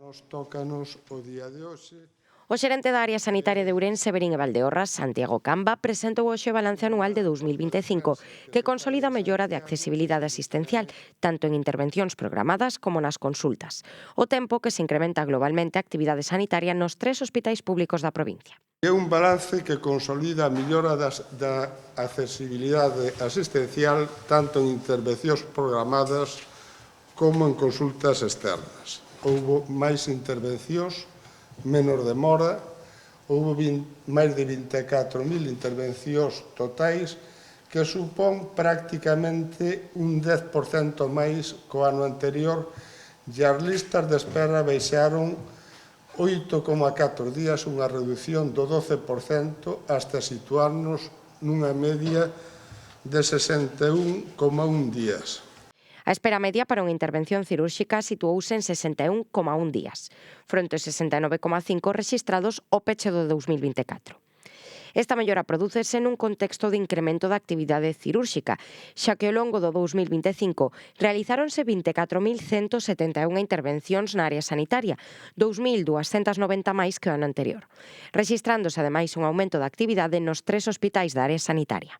Nos tócanos o día de hoxe. O xerente da área sanitaria de Ourense, Verín e Valdeorras, Santiago Camba, presentou hoxe o balance anual de 2025, que consolida a mellora de accesibilidade asistencial, tanto en intervencións programadas como nas consultas. O tempo que se incrementa globalmente a actividade sanitaria nos 3 hospitais públicos da provincia. É un balance que consolida a mellora da accesibilidade asistencial tanto en intervencións programadas como en consultas externas. Houbo máis intervencións, menos demora, houve máis de 24.000 intervencións totais, que supón prácticamente un 10% máis co ano anterior, e as listas de espera baixaron 8,4 días, unha reducción do 12%, hasta situarnos nunha media de 61,1 días. A espera media para unha intervención cirúrxica situouse en 61,1 días, fronte aos 69,5 rexistrados ao peche do 2024. Esta mellora prodúcese nun contexto de incremento da actividade cirúrxica, xa que ao longo do 2025 realizáronse 24.171 intervencións na área sanitaria, 2.290 máis que o ano anterior, rexistrándose ademais un aumento da actividade nos 3 hospitais da área sanitaria.